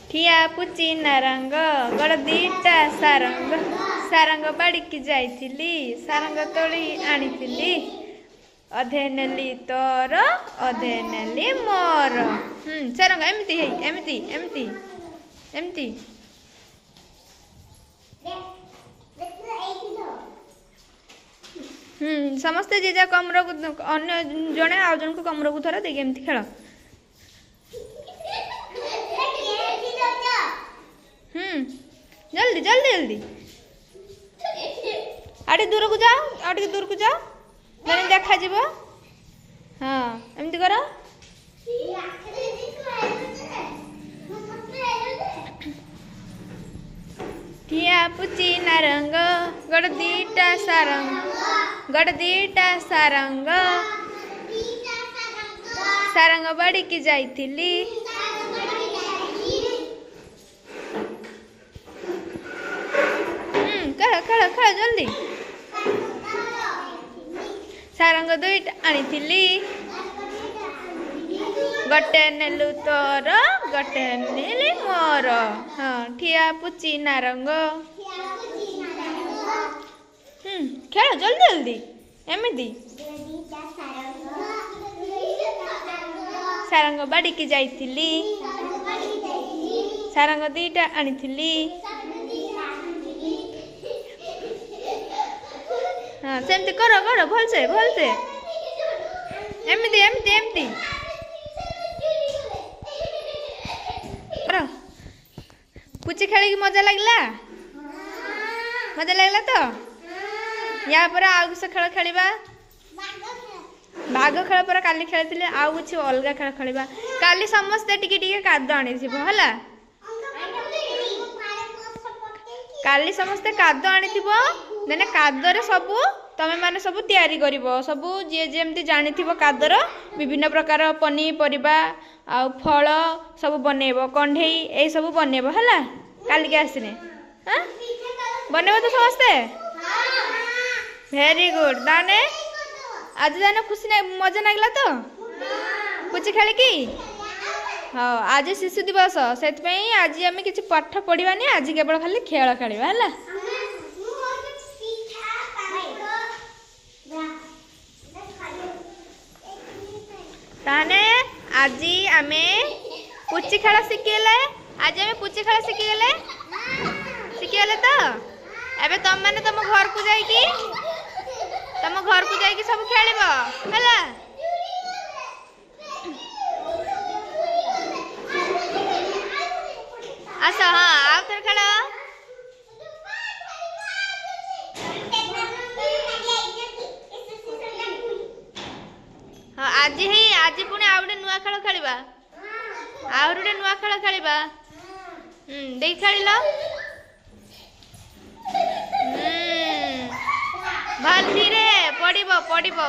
ठिया पुची नारंग गड़ दीटा सारंग सारंग बाड़िकी जाइथिली सारंग तोड़ी आनीथिली अधे नेली तोर अधे नेली मोर। सारंग एमती है एमती एमती एमती समस्ते जे जा कमर को अन्य जने आ जन को कमर को थरा देखे एमती खेल। जल्दी जल्दी जल्दी आटे दूर को जाओ आटे दूर को जाओ मैंने देखा जीव। हाँ एमती करो। ठिया पुची नारंग गड़ दीटा सारंग सारंग बाड़िकी जाइथिली खेल खेल जल्दी सारंग दुईटा आनीथिली गटे नेलु तोर गटे नेली मोर। हाँ ठिया पुची नारंग खेल जल्दी जल्दी एमती सारंग बाड़िकी जाइथिली सारंग दुईटा आनीथिली। हाँ सेमती करो करो भलसे भलसे एमती एमती एमती करो। पुची खेल की मजा लगला तो या पर आउ किस खेल खेलिबा भाग खेल पर काली खेलथिले आउ कुछ अलगा खेल खेलिबा काली समस्ते टिके टिके काद आनीथिबो हला काली समस्ते काद आनीथिबो देने कादरे सबू तमे माने सबू तैयारी करिवो सबू जे जेमती जानिथिबो कादर विभिन्न प्रकार पनीपरिबा आ फल सब बनेबो कंढेई ए सब बनेबो हला काली के आसिने। हां बनेबो तो समस्ते वेरी गुड दाने आज जाने खुशी ना मजा लागला तो पुची खेल की। हाँ आज शिशु दिवस से आज आम कि पाठ पढ़ानी आज केवल खाली खेल खेलिबा हला। ताने आज आमे पुची खेल शिखिगले आज आमे पुची खेल शिखिगले तो एबे तुम माने तुम घर को जाइकी सब खेलिबो हला। आस हाँ आउ थोड़ा खेल। हाँ आज पुणी आउ गोटे नुआ खेल खेलिबा आउ गोटे नुआ खेल खेलिबा देख खेल भल धीरे पड़िबो।